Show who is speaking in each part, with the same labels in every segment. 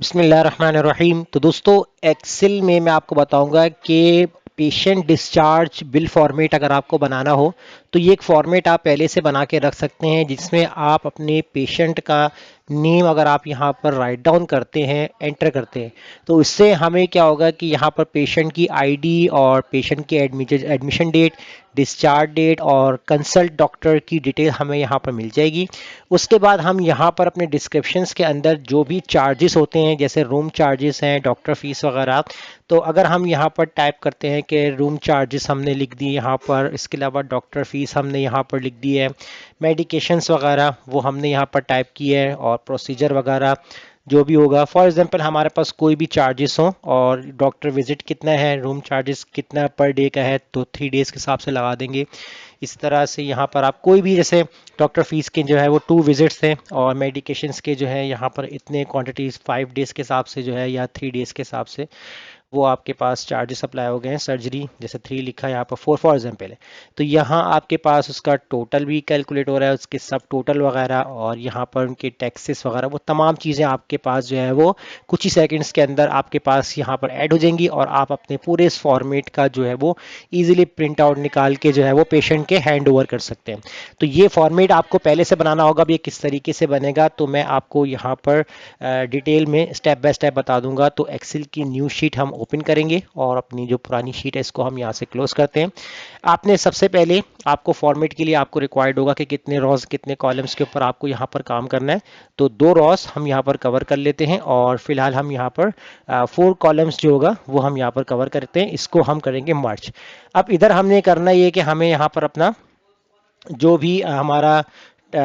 Speaker 1: बिस्मिल्लाहिर्रहमानिर्रहीम। तो दोस्तों, एक्सेल में मैं आपको बताऊंगा कि पेशेंट डिस्चार्ज बिल फॉर्मेट अगर आपको बनाना हो तो ये एक फॉर्मेट आप पहले से बना के रख सकते हैं, जिसमें आप अपने पेशेंट का नेम अगर आप यहाँ पर राइट डाउन करते हैं, एंटर करते हैं, तो इससे हमें क्या होगा कि यहाँ पर पेशेंट की आईडी और पेशेंट की एडमिशन डेट, डिस्चार्ज डेट और कंसल्ट डॉक्टर की डिटेल हमें यहाँ पर मिल जाएगी। उसके बाद हम यहाँ पर अपने डिस्क्रिप्शंस के अंदर जो भी चार्जेस होते हैं, जैसे रूम चार्जेस हैं, डॉक्टर फीस वगैरह, तो अगर हम यहाँ पर टाइप करते हैं कि रूम चार्जेस हमने लिख दिए यहाँ पर, इसके अलावा डॉक्टर फीस हमने यहाँ पर लिख दी है, मेडिकेशंस वगैरह वो हमने यहाँ पर टाइप की है, और प्रोसीजर वगैरह जो भी होगा। फॉर एग्जांपल हमारे पास कोई भी चार्जेस हो और डॉक्टर विजिट कितना है, रूम चार्जेस कितना पर डे का है, तो 3 डेज के हिसाब से लगा देंगे। इस तरह से यहाँ पर आप कोई भी, जैसे डॉक्टर फीस के जो है वो 2 विजिट्स थे, और मेडिकेशंस के जो है यहाँ पर इतने क्वांटिटीज़ 5 डेज के हिसाब से जो है, या 3 डेज के हिसाब से वो आपके पास चार्जेस अप्लाई हो गए हैं। सर्जरी जैसे 3 लिखा है, यहाँ पर 4 फॉर एग्जाम्पल है, तो यहाँ आपके पास उसका टोटल भी कैलकुलेट हो रहा है, उसके सब टोटल वगैरह, और यहाँ पर उनके टैक्सेस वगैरह, वो तमाम चीज़ें आपके पास जो है वो कुछ ही सेकंड्स के अंदर आपके पास यहाँ पर ऐड हो जाएंगी, और आप अपने पूरे इस फॉर्मेट का जो है वो ईजिली प्रिंट आउट निकाल के जो है वो पेशेंट के हैंड ओवर कर सकते हैं। तो ये फॉर्मेट आपको पहले से बनाना होगा। अब ये किस तरीके से बनेगा तो मैं आपको यहाँ पर डिटेल में स्टेप बाय स्टेप बता दूंगा। तो एक्सेल की न्यू शीट हम ओपन करेंगे, और अपनी जो पुरानी शीट है इसको हम यहाँ से क्लोज करते हैं। आपने सबसे पहले, आपको फॉर्मेट के लिए आपको रिक्वायर्ड होगा कि कितने रॉज कितने कॉलम्स के ऊपर आपको यहाँ पर काम करना है। तो 2 रॉज हम यहाँ पर कवर कर लेते हैं, और फिलहाल हम यहाँ पर 4 कॉलम्स जो होगा वो हम यहाँ पर कवर करते हैं। इसको हम करेंगे मर्ज। अब इधर हमने करना ये कि हमें यहाँ पर अपना जो भी हमारा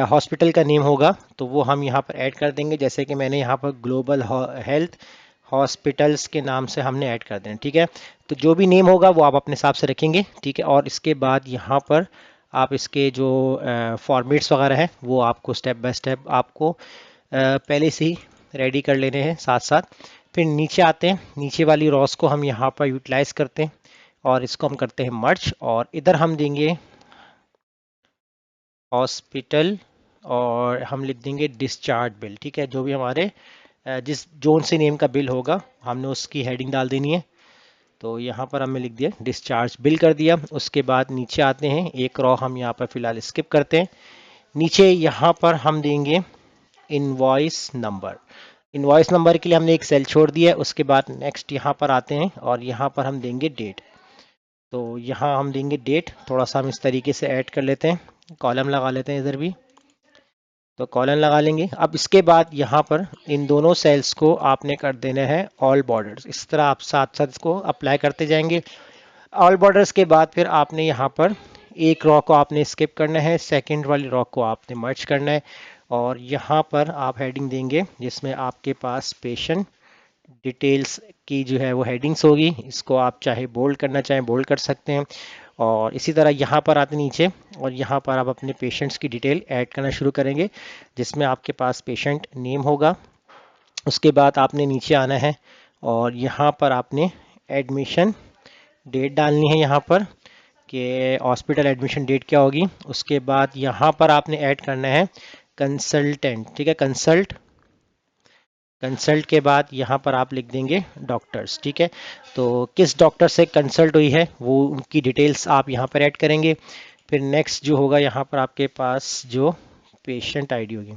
Speaker 1: हॉस्पिटल का नेम होगा तो वो हम यहाँ पर ऐड कर देंगे। जैसे कि मैंने यहाँ पर ग्लोबल हेल्थ हॉस्पिटल्स के नाम से हमने ऐड कर देना, ठीक है। तो जो भी नेम होगा वो आप अपने हिसाब से रखेंगे, ठीक है। और इसके बाद यहाँ पर आप इसके जो फॉर्मेट्स वगैरह हैं वो आपको स्टेप बाय स्टेप आपको पहले से ही रेडी कर लेने हैं साथ साथ। फिर नीचे आते हैं, नीचे वाली रॉस को हम यहाँ पर यूटिलाइज करते हैं, और इसको हम करते हैं मर्ज, और इधर हम देंगे हॉस्पिटल, और हम लिख देंगे डिस्चार्ज बिल, ठीक है। जो भी हमारे जिस जोन से नेम का बिल होगा हमने उसकी हेडिंग डाल देनी है। तो यहाँ पर हमने लिख दिया डिस्चार्ज बिल कर दिया। उसके बाद नीचे आते हैं, एक रॉ हम यहाँ पर फिलहाल स्किप करते हैं। नीचे यहाँ पर हम देंगे इनवॉइस नंबर। इनवॉइस नंबर के लिए हमने एक सेल छोड़ दिया है। उसके बाद नेक्स्ट यहाँ पर आते हैं, और यहाँ पर हम देंगे डेट। तो यहाँ हम देंगे डेट, थोड़ा सा हम इस तरीके से ऐड कर लेते हैं, कॉलम लगा लेते हैं इधर भी, तो कॉलन लगा लेंगे। अब इसके बाद यहाँ पर इन दोनों सेल्स को आपने कर देना है ऑल बॉर्डर्स। इस तरह आप साथ साथ इसको अप्लाई करते जाएंगे। ऑल बॉर्डर्स के बाद फिर आपने यहाँ पर एक रॉ को आपने स्किप करना है, सेकंड वाली रॉ को आपने मर्ज करना है, और यहाँ पर आप हेडिंग देंगे जिसमें आपके पास पेशेंट डिटेल्स की जो है वो हेडिंग्स होगी। इसको आप चाहे बोल्ड करना चाहें बोल्ड कर सकते हैं। और इसी तरह यहाँ पर आते नीचे, और यहाँ पर आप अपने पेशेंट्स की डिटेल ऐड करना शुरू करेंगे, जिसमें आपके पास पेशेंट नेम होगा। उसके बाद आपने नीचे आना है, और यहाँ पर आपने एडमिशन डेट डालनी है, यहाँ पर कि हॉस्पिटल एडमिशन डेट क्या होगी। उसके बाद यहाँ पर आपने ऐड करना है कंसल्टेंट, ठीक है, कंसल्ट। कंसल्ट के बाद यहाँ पर आप लिख देंगे डॉक्टर्स, ठीक है। तो किस डॉक्टर से कंसल्ट हुई है वो उनकी डिटेल्स आप यहाँ पर ऐड करेंगे। फिर नेक्स्ट जो होगा, यहाँ पर आपके पास जो पेशेंट आईडी होगी,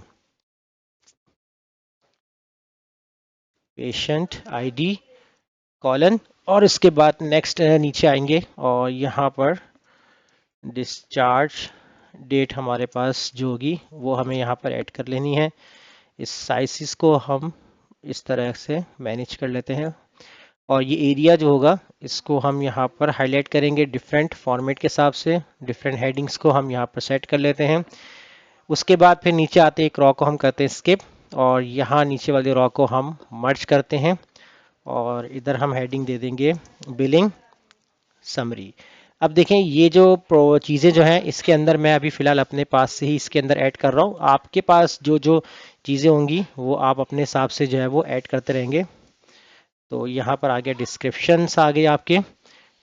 Speaker 1: पेशेंट आईडी कॉलन, और इसके बाद नेक्स्ट नीचे आएंगे, और यहाँ पर डिस्चार्ज डेट हमारे पास जो होगी वो हमें यहाँ पर ऐड कर लेनी है। इस साइज़ को हम इस तरह से मैनेज कर लेते हैं, और ये एरिया जो होगा इसको हम यहाँ पर हाईलाइट करेंगे डिफरेंट फॉर्मेट के हिसाब से। डिफरेंट हेडिंग्स को हम यहाँ पर सेट कर लेते हैं। उसके बाद फिर नीचे आते हैं, एक रॉ को हम करते हैं स्किप, और यहाँ नीचे वाले रॉ को हम मर्ज करते हैं, और इधर हम हेडिंग दे देंगे बिलिंग समरी। अब देखें, ये जो चीज़ें जो हैं इसके अंदर मैं अभी फ़िलहाल अपने पास से ही इसके अंदर ऐड कर रहा हूँ। आपके पास जो जो चीज़ें होंगी वो आप अपने हिसाब से जो है वो ऐड करते रहेंगे। तो यहाँ पर आ गया डिस्क्रिप्शंस, आ गए आपके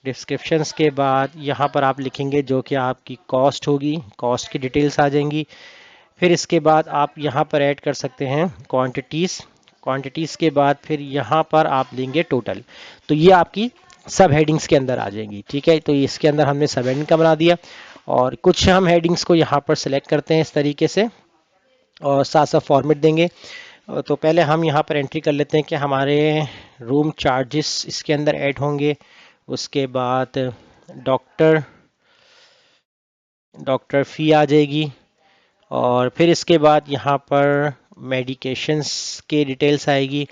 Speaker 1: डिस्क्रिप्शंस के बाद यहाँ पर आप लिखेंगे जो कि आपकी कॉस्ट होगी, कॉस्ट की डिटेल्स आ जाएंगी। फिर इसके बाद आप यहाँ पर ऐड कर सकते हैं क्वांटिटीज़, क्वांटिटीज़ के बाद फिर यहाँ पर आप लेंगे टोटल। तो ये आपकी सब हेडिंग्स के अंदर आ जाएंगी। ठीक है, तो इसके अंदर हमने सब हेडिंग का बना दिया और कुछ हम हेडिंग्स को यहाँ पर सेलेक्ट करते हैं इस तरीके से और साथ साथ फॉर्मेट देंगे। तो पहले हम यहाँ पर एंट्री कर लेते हैं कि हमारे रूम चार्जेस इसके अंदर ऐड होंगे। उसके बाद डॉक्टर डॉक्टर फ़ी आ जाएगी और फिर इसके बाद यहाँ पर मेडिकेशंस के डिटेल्स आएगी।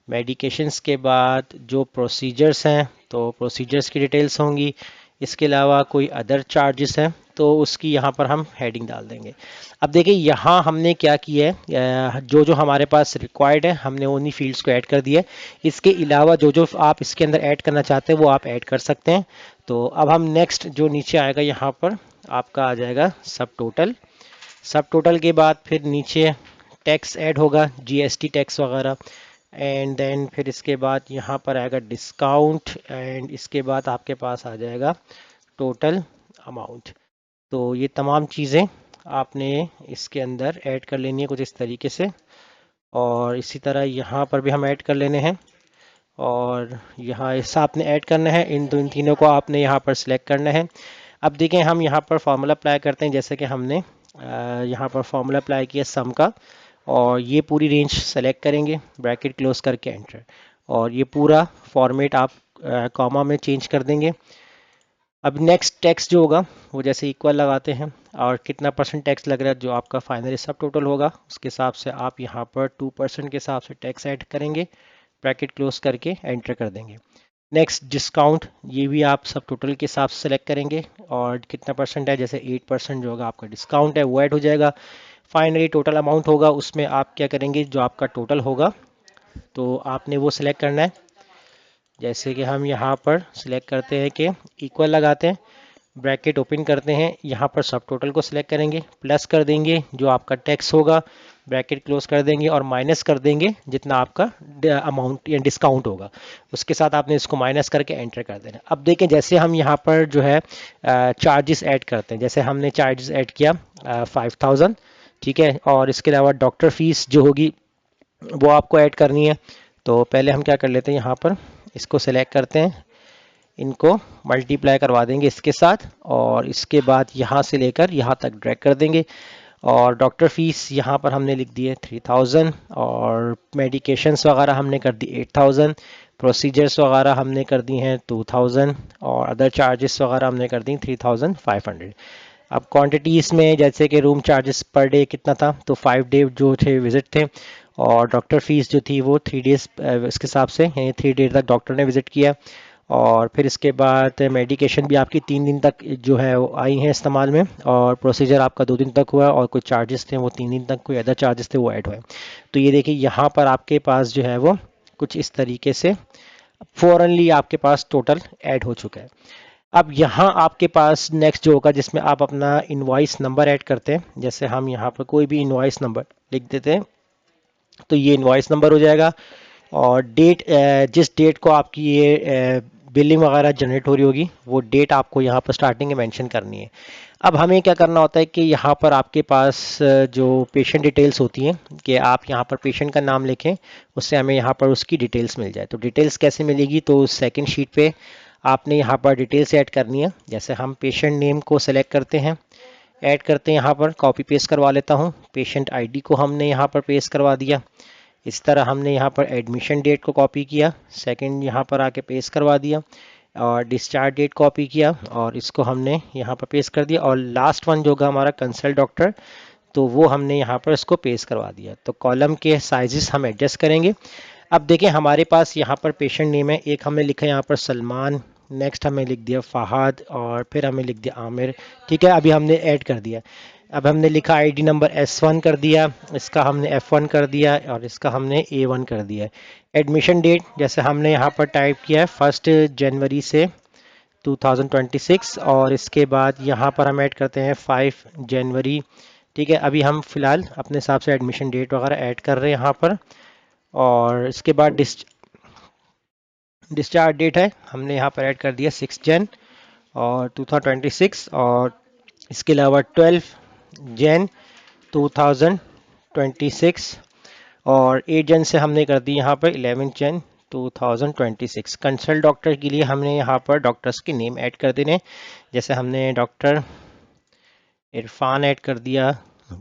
Speaker 1: मेडिकेशंस के बाद जो प्रोसीजर्स हैं तो प्रोसीजर्स की डिटेल्स होंगी। इसके अलावा कोई अदर चार्जेस हैं तो उसकी यहाँ पर हम हेडिंग डाल देंगे। अब देखिए यहाँ हमने क्या किया है, जो जो हमारे पास रिक्वायर्ड है हमने उन्हीं फील्ड्स को ऐड कर दिया है। इसके अलावा जो जो आप इसके अंदर ऐड करना चाहते हैं वो आप ऐड कर सकते हैं। तो अब हम नेक्स्ट जो नीचे आएगा यहाँ पर आपका आ जाएगा सब टोटल। सब टोटल के बाद फिर नीचे टैक्स ऐड होगा, जीएसटी टैक्स वगैरह, एंड देन फिर इसके बाद यहाँ पर आएगा डिस्काउंट एंड इसके बाद आपके पास आ जाएगा टोटल अमाउंट। तो ये तमाम चीज़ें आपने इसके अंदर ऐड कर लेनी है कुछ इस तरीके से और इसी तरह यहाँ पर भी हम ऐड कर लेने हैं और यहाँ ऐसा आपने ऐड करना है। इन तीनों को आपने यहाँ पर सिलेक्ट करना है। अब देखें हम यहाँ पर फॉर्मूला अप्लाई करते हैं, जैसे कि हमने यहाँ पर फॉर्मूला अप्लाई किया सम का और ये पूरी रेंज सेलेक्ट करेंगे, ब्रैकेट क्लोज करके एंटर, और ये पूरा फॉर्मेट आप कॉमा में चेंज कर देंगे। अब नेक्स्ट टैक्स जो होगा वो जैसे इक्वल लगाते हैं और कितना परसेंट टैक्स लग रहा है जो आपका फाइनली सब टोटल होगा उसके हिसाब से आप यहाँ पर 2% के हिसाब से टैक्स ऐड करेंगे, ब्रैकेट क्लोज करके एंटर कर देंगे। नेक्स्ट डिस्काउंट, ये भी आप सब टोटल के हिसाब से सेलेक्ट करेंगे और कितना परसेंट है, जैसे 8% जो होगा आपका डिस्काउंट है वो ऐड हो जाएगा। फाइनली टोटल अमाउंट होगा, उसमें आप क्या करेंगे जो आपका टोटल होगा तो आपने वो सिलेक्ट करना है। जैसे कि हम यहाँ पर सिलेक्ट करते हैं कि इक्वल लगाते हैं, ब्रैकेट ओपन करते हैं, यहाँ पर सब टोटल को सिलेक्ट करेंगे, प्लस कर देंगे जो आपका टैक्स होगा, ब्रैकेट क्लोज कर देंगे और माइनस कर देंगे जितना आपका अमाउंट या डिस्काउंट होगा, उसके साथ आपने इसको माइनस करके एंटर कर देना। अब देखें जैसे हम यहाँ पर जो है चार्जेस ऐड करते हैं, जैसे हमने चार्जेस ऐड किया 5000, ठीक है, और इसके अलावा डॉक्टर फीस जो होगी वो आपको ऐड करनी है। तो पहले हम क्या कर लेते हैं, यहाँ पर इसको सेलेक्ट करते हैं, इनको मल्टीप्लाई करवा देंगे इसके साथ और इसके बाद यहाँ से लेकर यहाँ तक ड्रैग कर देंगे और डॉक्टर फीस यहाँ पर हमने लिख दी है 3000 और मेडिकेशंस वगैरह हमने कर दी 8000, प्रोसीजर्स वगैरह हमने कर दी हैं 2000 और अदर चार्जेस वगैरह हमने कर दी 3500। अब क्वांटिटीज़ में जैसे कि रूम चार्जेस पर डे कितना था तो 5 डे जो थे विज़िट थे और डॉक्टर फीस जो थी वो 3 डेज़ इसके हिसाब से 3 डे तक डॉक्टर ने विज़िट किया और फिर इसके बाद मेडिकेशन भी आपकी 3 दिन तक जो है वो आई हैं इस्तेमाल में और प्रोसीजर आपका 2 दिन तक हुआ और कुछ चार्जेस थे वो 3 दिन तक, कोई अदर चार्जेस थे वो ऐड हुए। तो ये देखिए यहाँ पर आपके पास जो है वो कुछ इस तरीके से फ़ौरनली आपके पास टोटल ऐड हो चुका है। अब यहाँ आपके पास नेक्स्ट जो होगा जिसमें आप अपना इनवॉइस नंबर ऐड करते हैं, जैसे हम यहाँ पर कोई भी इनवॉइस नंबर लिख देते हैं तो ये इनवॉइस नंबर हो जाएगा और डेट, जिस डेट को आपकी ये बिलिंग वगैरह जनरेट हो रही होगी वो डेट आपको यहाँ पर स्टार्टिंग में मेंशन करनी है। अब हमें क्या करना होता है कि यहाँ पर आपके पास जो पेशेंट डिटेल्स होती हैं कि आप यहाँ पर पेशेंट का नाम लिखें, उससे हमें यहाँ पर उसकी डिटेल्स मिल जाए। तो डिटेल्स कैसे मिलेगी, तो सेकंड शीट पे आपने यहाँ पर डिटेल्स ऐड करनी है। जैसे हम पेशेंट नेम को सेलेक्ट करते हैं, ऐड करते हैं, यहाँ पर कॉपी पेस्ट करवा लेता हूँ, पेशेंट आईडी को हमने यहाँ पर पेस्ट करवा दिया। इस तरह हमने यहाँ पर एडमिशन डेट को कॉपी किया, सेकंड यहाँ पर आके पेस्ट करवा दिया और डिस्चार्ज डेट कॉपी किया और इसको हमने यहाँ पर पेस्ट कर दिया और लास्ट वन जो होगा हमारा कंसल्ट डॉक्टर, तो वो हमने यहाँ पर इसको पेस्ट करवा दिया। तो कॉलम के साइजेस हम एडजस्ट करेंगे। अब देखें हमारे पास यहाँ पर पेशेंट नेम है, एक हमने लिखा है यहाँ पर सलमान, नेक्स्ट हमें लिख दिया फहाद और फिर हमें लिख दिया आमिर, ठीक है, अभी हमने ऐड कर दिया। अब हमने लिखा आईडी नंबर S1 कर दिया, इसका हमने F1 कर दिया और इसका हमने A1 कर दिया। एडमिशन डेट जैसे हमने यहाँ पर टाइप किया है 1 जनवरी से 2026 और इसके बाद यहाँ पर हम ऐड करते हैं 5 जनवरी, ठीक है। अभी हम फिलहाल अपने हिसाब से एडमिशन डेट वगैरह ऐड कर रहे हैं यहाँ पर और इसके बाद डिस्चार्ज डेट है हमने यहाँ पर ऐड कर दिया 6 जन और 2026 और इसके अलावा 12 जन 2026 और 8 जन से हमने कर दी यहाँ पर 11 जन 2026। कंसल्ट डॉक्टर के लिए हमने यहाँ पर डॉक्टर्स के नेम ऐड कर देने, जैसे हमने डॉक्टर इरफान ऐड कर दिया,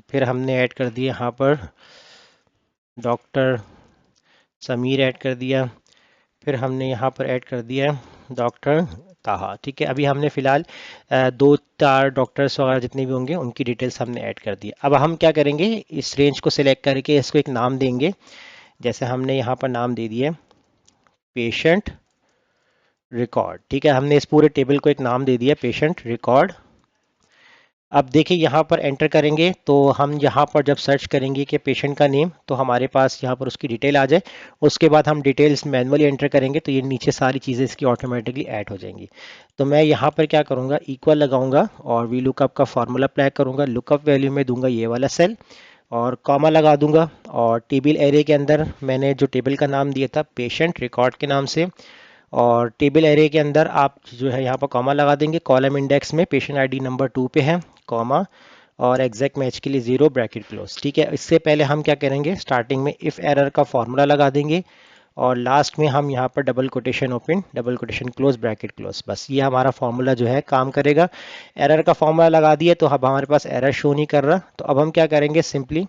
Speaker 1: फिर हमने ऐड कर दिया यहाँ पर डॉक्टर समीर ऐड कर दिया, फिर हमने यहाँ पर ऐड कर दिया डॉक्टर ताहा। ठीक है, अभी हमने फ़िलहाल 2-4 डॉक्टर्स वगैरह जितने भी होंगे उनकी डिटेल्स हमने ऐड कर दी। अब हम क्या करेंगे, इस रेंज को सिलेक्ट करके इसको एक नाम देंगे, जैसे हमने यहाँ पर नाम दे दिया पेशेंट रिकॉर्ड। ठीक है, हमने इस पूरे टेबल को एक नाम दे दिया पेशेंट रिकॉर्ड। अब देखिए यहाँ पर एंटर करेंगे तो हम यहाँ पर जब सर्च करेंगे कि पेशेंट का नेम, तो हमारे पास यहाँ पर उसकी डिटेल आ जाए। उसके बाद हम डिटेल्स मैनुअली एंटर करेंगे तो ये नीचे सारी चीज़ें इसकी ऑटोमेटिकली ऐड हो जाएंगी। तो मैं यहाँ पर क्या करूँगा, इक्वल लगाऊंगा और वी लुकअप का फॉर्मूला अप्लाई करूँगा। लुकअप वैल्यू में दूंगा ये वाला सेल और कॉमा लगा दूंगा, और टेबल एरे के अंदर मैंने जो टेबल का नाम दिया था पेशेंट रिकॉर्ड के नाम से, और टेबल एरे के अंदर आप जो है यहाँ पर कॉमा लगा देंगे। कॉलम इंडेक्स में पेशेंट आईडी नंबर 2 पे है, कॉमा, और एग्जैक्ट मैच के लिए 0 ब्रैकेट क्लोज। ठीक है, इससे पहले हम क्या करेंगे, स्टार्टिंग में इफ़ एरर का फॉर्मूला लगा देंगे और लास्ट में हम यहाँ पर double quotation open double quotation close bracket close. बस ये हमारा फॉर्मूला जो है काम करेगा। एरर का फॉर्मूला लगा दिए तो अब हमारे पास एरर शो नहीं कर रहा। तो अब हम क्या करेंगे, सिंपली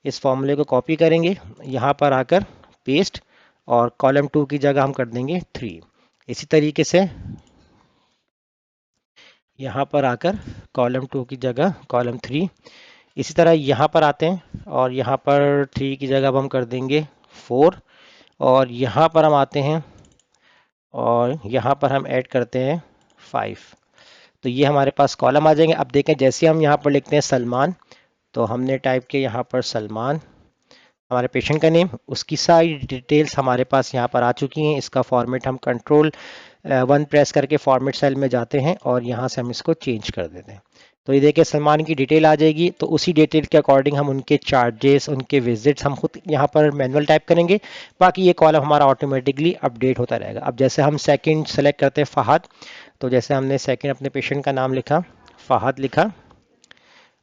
Speaker 1: इस फॉर्मूले को कॉपी करेंगे, यहाँ पर आकर पेस्ट, और कॉलम 2 की जगह हम कर देंगे 3। इसी तरीके से यहाँ पर आकर कॉलम 2 की जगह कॉलम 3। इसी तरह यहाँ पर आते हैं और यहाँ पर 3 की जगह अब हम कर देंगे 4, और यहाँ पर हम आते हैं और यहाँ पर हम ऐड करते हैं 5। तो ये हमारे पास कॉलम आ जाएंगे। अब देखें, जैसे हम यहाँ पर लिखते हैं सलमान, तो हमने टाइप किया यहाँ पर सलमान, हमारे पेशेंट का नेम, उसकी सारी डिटेल्स हमारे पास यहाँ पर आ चुकी हैं। इसका फॉर्मेट हम कंट्रोल 1 प्रेस करके फॉर्मेट सेल में जाते हैं और यहाँ से हम इसको चेंज कर देते हैं। तो ये देखिए सलमान की डिटेल आ जाएगी। तो उसी डिटेल के अकॉर्डिंग हम उनके चार्जेस, उनके विजिट्स हम खुद यहाँ पर मैनुअल टाइप करेंगे, बाकी ये कॉलम हमारा ऑटोमेटिकली अपडेट होता रहेगा। अब जैसे हम सेकंड सेलेक्ट करते हैं फ़हाद, तो जैसे हमने सेकंड अपने पेशेंट का नाम लिखा, फ़हाद लिखा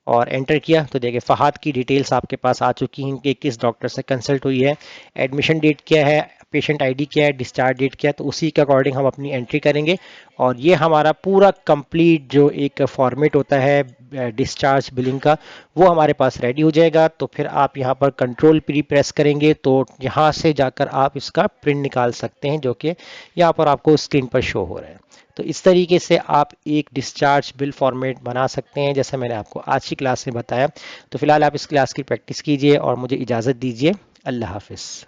Speaker 1: और एंटर किया, तो देखिए फ़हाद की डिटेल्स आपके पास आ चुकी हैं कि किस डॉक्टर से कंसल्ट हुई है, एडमिशन डेट क्या है, पेशेंट आईडी क्या है, डिस्चार्ज डेट क्या है। तो उसी के अकॉर्डिंग हम अपनी एंट्री करेंगे और ये हमारा पूरा कंप्लीट जो एक फॉर्मेट होता है डिस्चार्ज बिलिंग का, वो हमारे पास रेडी हो जाएगा। तो फिर आप यहाँ पर कंट्रोल प्री प्रेस करेंगे तो यहाँ से जाकर आप इसका प्रिंट निकाल सकते हैं, जो कि यहाँ पर आपको स्क्रीन पर शो हो रहा है। तो इस तरीके से आप एक डिस्चार्ज बिल फॉर्मेट बना सकते हैं, जैसे मैंने आपको आज की क्लास में बताया। तो फिलहाल आप इस क्लास की प्रैक्टिस कीजिए और मुझे इजाज़त दीजिए। अल्लाह हाफिज़।